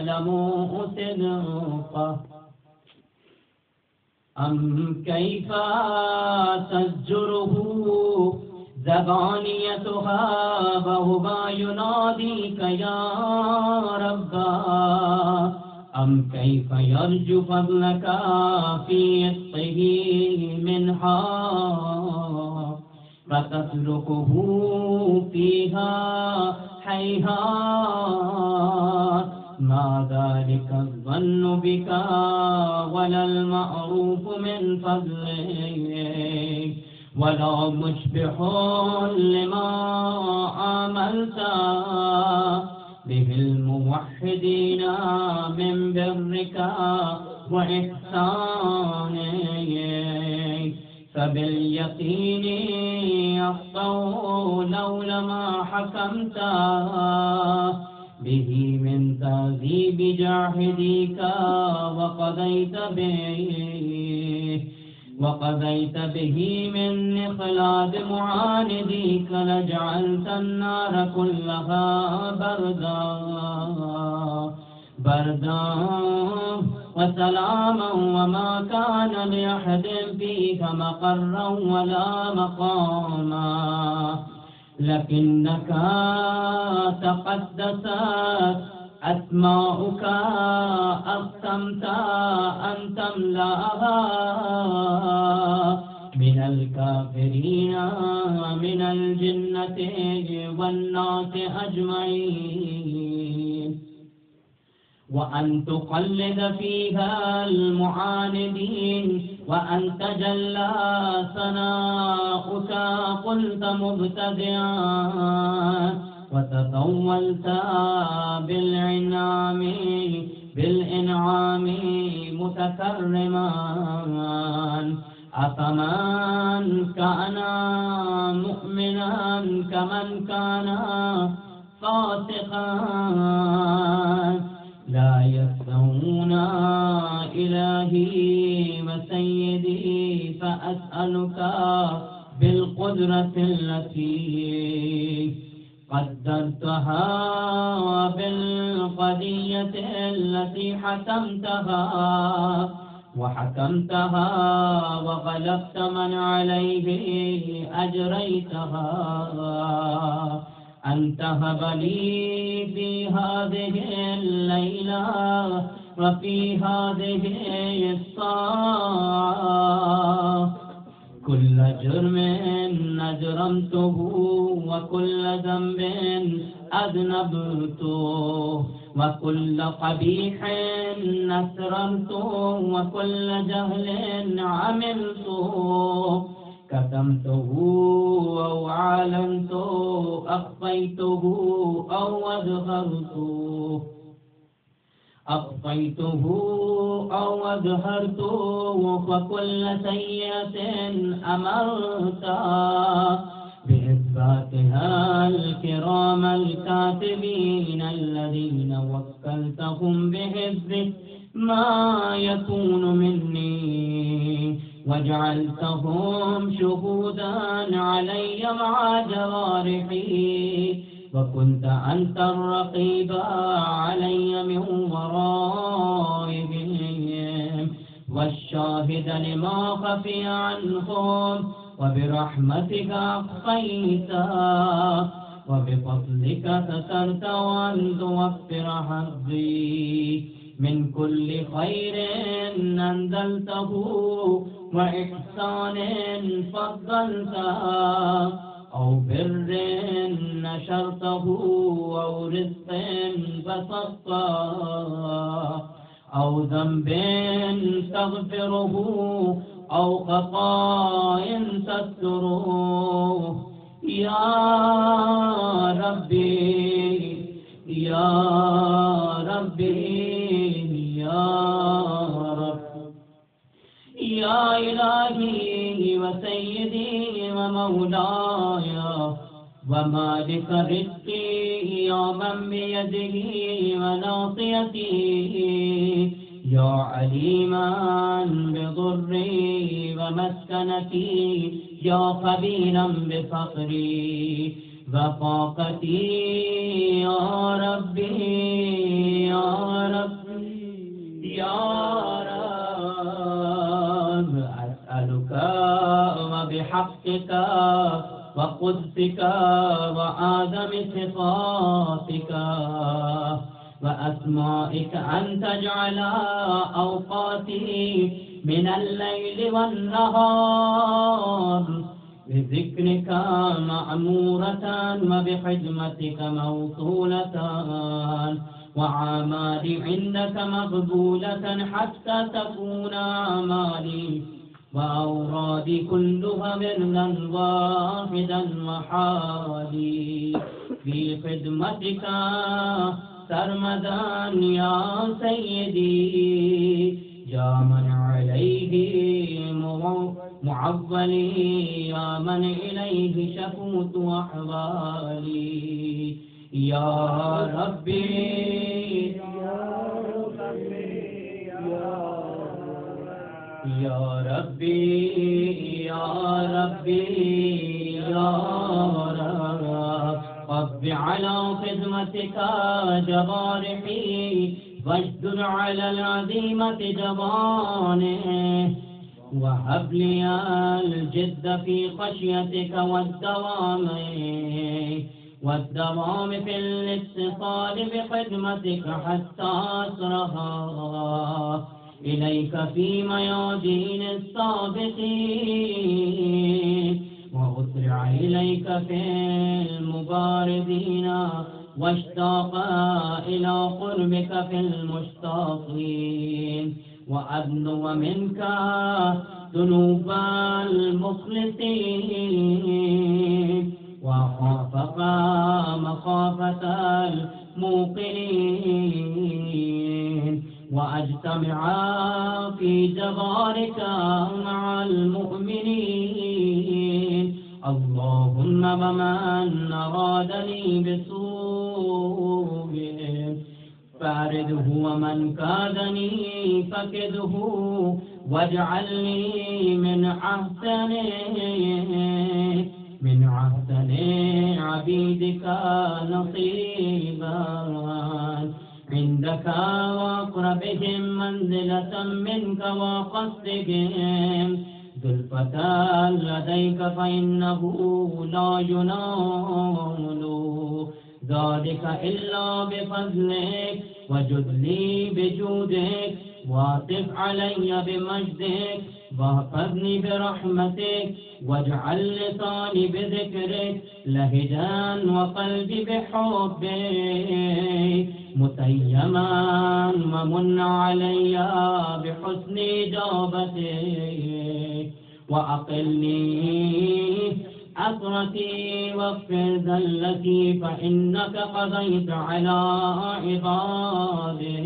يعلموا صدقه أم كيف تزجره زبانيتها وهو يناديك يا ربا أم كيف يرجو فضلك في عطه منها فتتركه فيها هيهات ما ذلك الظن بك ولا المعروف من فضلك ولا مشبح لما عملت به الموحدين من برك وإحسانك فباليقين يخطو لولا ما حكمت به من تهذيب جاحديك وقضيت به من إخلاد معانديك لجعلت النار كلها بردا وسلاما وما كان لأحد فيك مقرا ولا مقاما لكنك تقدست أسماؤك أقسمت أن تملأها من الكافرين من الجنة والناس أجمعين وأن تقلد فيها المعاندين وأن تجلى ثناؤك قلت مبتدئا وتطولت بالإنعام متكرما أفمن كان مؤمنا كمن كان فاسقا لا يستوون إلهي وسيدي فأسألك بالقدرة التي قدرتها بالقضية التي وحكمتها وغلبت من عليه أجريتها أن تهب لي في هذه الليلة وفي هذه الساعة كل جرم أجرمته وكل ذنب أذنبته وكل قبيح أسررته وكل جهل عملته كتمته أو أعلنته أخفيته أو أظهرته وكل سيئة أمرت بإثباتها الكرام الكاتبين الذين وكلتهم بحفظ ما يكون مني وجعلتهم شهودا علي مع جوارحي وكنت أنت الرقيب علي من ورائهم والشاهد لما خفي عنهم وبرحمتك أخفيت وبفضلك سترت وأن توفر حظي من كل خير أنزلته وإحسان فضلته أو بر نشرته أو رزق بسطته أو ذنب تغفره أو خطاء تستره يا ربي يا ربي يا رب يا إلهي وسيدي ومولاي ومالك رزقي يا من بيده وناصيتي يا عليما بضري ومسكنتي يا خبيرا بفقري وطاقتي يا ربي يا ربي يا رب أسألك وبحقك وقدسك وآدم صفاتك وأسمائك أن تجعل أوقاتي من الليل والنهار بذكرك مأمورة وبخدمتك موصولة وأعمالي عندك مقبولة حتى تكون أعمالي وأورادي كلها وردا واحدا وحالي في خدمتك سرمدا يا سيدي يا من عليه معولي يا من إليه شكوت أحوالي يا ربي يا ربي يا ربي يا رب على خدمتك جوارحي واشدد على العزيمة جبانه وهب لي الجد في خشيتك والدوام في الاتصال بخدمتك حتى أسرها إليك في ميادين السابقين وأسرع إليك في المبارزين واشتاق إلى قربك في المشتاقين وأدنو منك ذنوب المخلصين وخافك مخافة الموقنين وأجتمع في جوارك مع المؤمنين اللهم ومن أرادني بسوء فارده ومن كادني فكده واجعلني من أحسن عبيدك نصيبا عندك وأقربهم منزلة منك وقصدهم زلفة لديك فإنه لا ينال ذلك إلا بفضلك وجد لي بجودك واطف علي بمجدك واحفظني برحمتك واجعل لساني بذكرك لهجا وقلبي بحبك متيما ومن علي بحسن إجابتك وأقلني عثرتي واغفر ذلتي فإنك قضيت على عبادك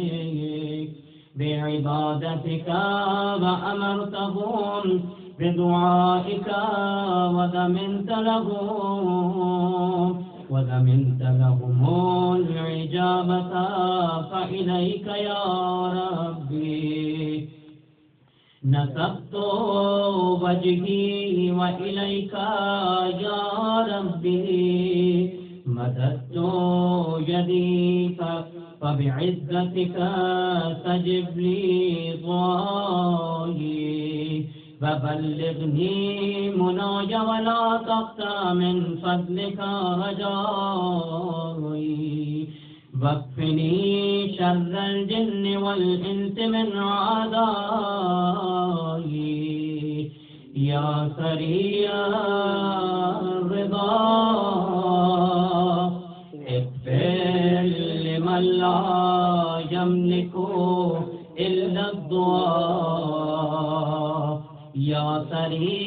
بعبادتك وأمرتهم بدعائك وضمنت لهم الإجابة فإليك يا ربي نسبت وجهي وإليك يا ربي مددت يدي فبعزتك استجب لي ضاي فبلغني مناي ولا تقطع من فضلك رجائي واكفني شر الجن والإنس من عدائي يا سريع الرضا اغفر لمن لا يملك إلا الدعاء يا سريع